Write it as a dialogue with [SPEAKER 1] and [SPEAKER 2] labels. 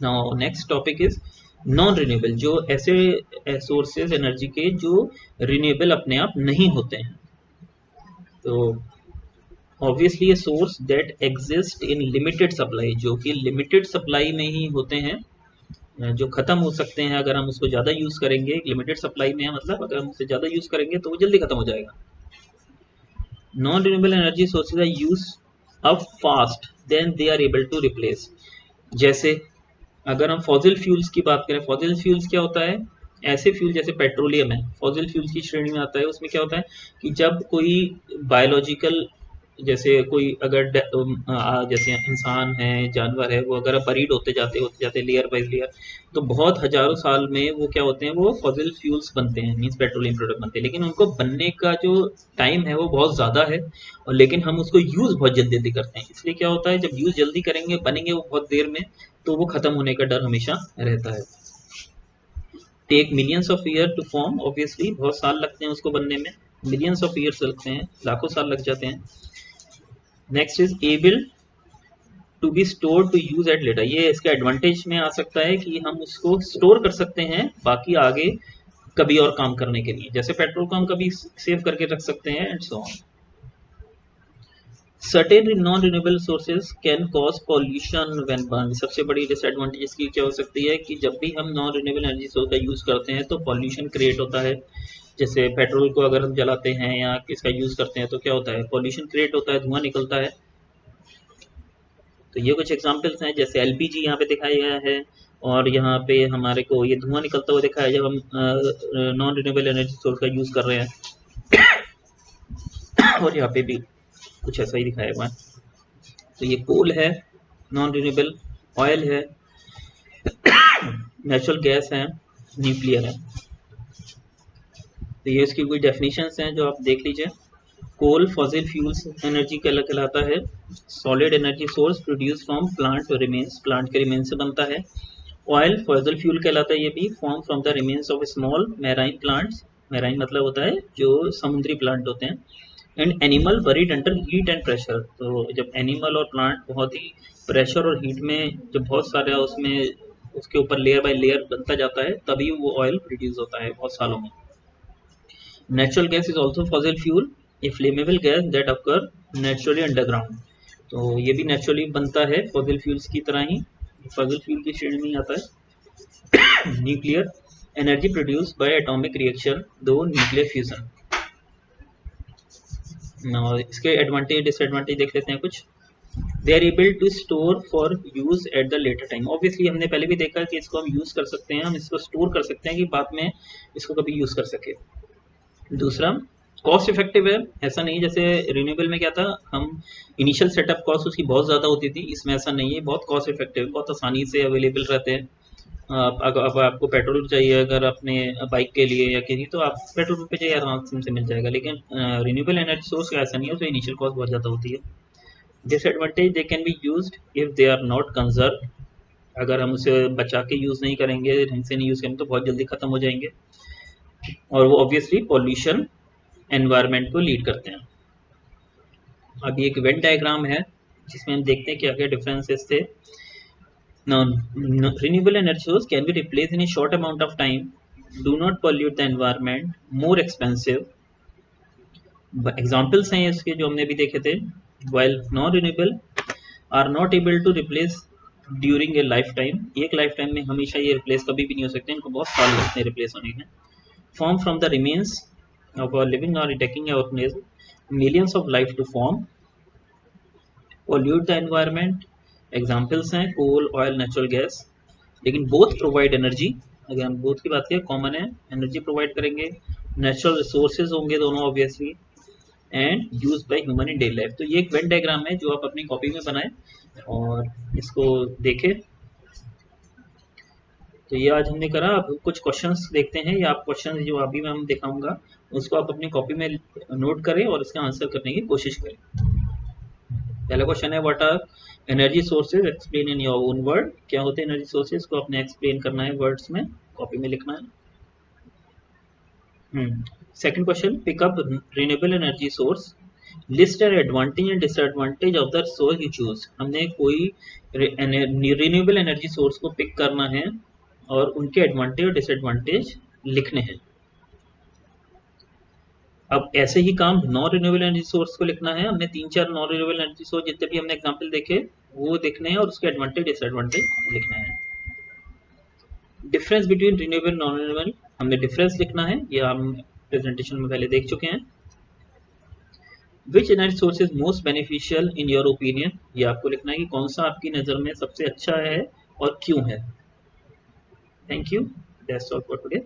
[SPEAKER 1] Now next topic is non renewable, जो ऐसे sources energy के जो रिन्यूएबल अपने आप नहीं होते हैं। तो ऑब्वियसली ये source that exist in limited supply, जो कि लिमिटेड सप्लाई में ही होते हैं, जो खत्म हो सकते हैं अगर हम उसको ज़्यादा यूज़ करेंगे। लिमिटेड सप्लाई में है मतलब अगर हम उसे ज़्यादा यूज़ करेंगे तो वो जल्दी खत्म हो जाएगा। Non renewable energy sources are use up fast than they are able to replace. जैसे अगर हम फॉसिल फ्यूल्स की बात करें, फॉसिल फ्यूल्स क्या होता है, ऐसे फ्यूल जैसे पेट्रोलियम है, फॉसिल फ्यूल्स की श्रेणी में आता है। उसमें क्या होता है कि जब कोई बायोलॉजिकल, जैसे कोई अगर जैसे इंसान है, जानवर है, वो अगर बरीड होते जाते लेयर बाय लेयर, तो बहुत हजारों साल में वो क्या होते हैं, वो फॉसिल फ्यूल्स बनते हैं, मीन्स पेट्रोलियम प्रोडक्ट बनते हैं। लेकिन उनको बनने का जो टाइम है वो बहुत ज़्यादा है, और लेकिन हम उसको यूज़ बहुत जल्दी जल्दी करते हैं। इसलिए क्या होता है, जब यूज़ जल्दी करेंगे बनेंगे वो बहुत देर में, तो वो खत्म होने का डर हमेशा रहता है। Take millions of year to form, obviously बहुत साल लगते हैं उसको बनने में, मिलियंस ऑफ ईयर्स लगते हैं, लाखों साल लग जाते हैं। Next is able to be store to use at later, ये इसका एडवांटेज में आ सकता है कि हम उसको स्टोर कर सकते हैं बाकी आगे कभी और काम करने के लिए। जैसे पेट्रोल को हम कभी सेव करके रख सकते हैं and so on. Certain non renewable sources can cause pollution when burn, सबसे बड़ी डिसएडवांटेज इसकी क्या हो सकती है कि जब भी हम नॉन रिन्यूएबल एनर्जी सोर्स का यूज करते हैं तो पॉल्यूशन क्रिएट होता है। जैसे पेट्रोल को अगर हम जलाते हैं या इसका यूज करते हैं तो क्या होता है, पॉल्यूशन क्रिएट होता है, धुआं निकलता है। तो ये कुछ एग्जांपल्स हैं, जैसे एलपीजी यहाँ पे दिखाया गया है, और यहाँ पे हमारे को ये धुआं निकलता हुआ दिखाया है जब हम नॉन रिन्यूएबल एनर्जी सोर्स का यूज कर रहे हैं। और यहाँ पे भी कुछ ऐसा ही दिखाया हुआ है। तो ये कोल है नॉन रिन्यूएबल, ऑयल है, नेचुरल गैस है, न्यूक्लियर है। तो ये इसकी कुछ डेफिनेशंस हैं जो आप देख लीजिए। कोल फॉसिल फ्यूल्स एनर्जी कहलाता है, solid energy source produce from plant remains, plant के रिमेन्स से बनता है। ऑयल फॉसिल फ्यूल कहलाता है, ये भी form from the remains of small marine plants, marine मतलब होता है जो समुद्री प्लांट होते हैं। And animal buried under heat and pressure, तो जब एनिमल और प्लांट बहुत ही प्रेशर और हीट में, जब बहुत सारा उसमें उसके ऊपर लेयर बाय लेयर बनता जाता है, तभी वो ऑयल प्रोड्यूस होता है बहुत सालों में। Natural gas is also fossil fuel, A flammable gas that occur naturally underground, तो ये भी नेचुरली बनता है फॉसिल फ्यूल्स की तरह ही, फॉसिल फ्यूल की श्रेणी में आता है। Nuclear energy produce by atomic reaction, दो न्यूक्लियर फ्यूजन। इसके एडवांटेज डिसएडवांटेज देख लेते हैं कुछ। They are able to store for use at the later time, obviously हमने पहले भी देखा कि इसको हम यूज कर सकते हैं, हम इसको स्टोर कर सकते हैं कि बाद में इसको कभी यूज कर सके। दूसरा, कॉस्ट इफेक्टिव है, ऐसा नहीं जैसे रिन्यूएबल में क्या था, हम इनिशियल सेटअप कॉस्ट उसकी बहुत ज़्यादा होती थी, इसमें ऐसा नहीं है, बहुत कॉस्ट इफेक्टिव, बहुत आसानी से अवेलेबल रहते हैं। अब आपको पेट्रोल चाहिए अगर अपने बाइक के लिए या किसी, तो आप पेट्रोल पंप पे चाहिए आराम से मिल जाएगा। लेकिन रिन्यूएबल एनर्जी सोर्स का ऐसा नहीं है, उसमें इनिशियल कॉस्ट बहुत ज़्यादा होती है। Disadvantage, they can be used if they are not conserve, अगर हम उसे बचा के यूज़ नहीं करेंगे, ढंग से नहीं यूज़ करेंगे तो बहुत जल्दी ख़त्म हो जाएंगे, और वो ऑब्वियसली पॉल्यूशन एनवायरनमेंट को लीड करते हैं। अभी एक वेन डायग्राम है जिसमें हम देखते हैं क्या क्या डिफरेंसेस थे। Now, renewable energy source can be replaced in a short amount of time, do not pollute the environment, more expensive. Examples हैं इसके जो हमने भी देखे थे। While non-renewable are not able to replace during a lifetime, एक lifetime में हमेशा ये replace कभी भी नहीं हो सकते, इनको बहुत साल लगते हैं replace होने में। Form from the remains of a living or decaying organism, millions of life to form, pollute the environment, examples हैं कोल, ऑयल, नेचुरल गैस। लेकिन बोथ प्रोवाइड एनर्जी, अगर हम बोथ की बात करें कॉमन है, एनर्जी प्रोवाइड करेंगे, नेचुरल रिसोर्सेज होंगे दोनों obviously, and use by human in daily life. तो ये एक वेन डायग्राम है जो आप अपनी कॉपी में बनाएं और इसको देखें। तो ये आज हमने करा। अब कुछ क्वेश्चंस देखते हैं, या आप क्वेश्चंस जो अभी मैं हम दिखाऊंगा उसको आप अपनी कॉपी में नोट करें और इसका आंसर करने की कोशिश करें। पहला क्वेश्चन है, what are energy sources, explain in your own word, क्या होते हैं एनर्जी सोर्सेज को आपने एक्सप्लेन करना है वर्ड्स में, कॉपी में लिखना है। Second question, pick up renewable energy source, list advantage and disadvantage of the source you choose. हमने कोई रिन्यूएबल एनर्जी सोर्स को पिक करना है और उनके एडवांटेज और डिसएडवांटेज लिखने हैं। अब ऐसे ही काम नॉन रिन्यूएबल एनर्जी सोर्स को लिखना है। हमने 3-4 नॉन रिन्यूएबल एनर्जी सोर्स जितने भी हमने एग्जांपल देखे वो देखने हैं और उसके एडवांटेज डिसएडवांटेज लिखना है। Difference between renewable non renewable, हमने डिफरेंस लिखना है, ये हम प्रेजेंटेशन में पहले देख चुके हैं। Which energy source is most beneficial in your opinion, ये आपको लिखना है कि कौन सा आपकी नज़र में सबसे अच्छा है और क्यों है। Thank you, that's all for today.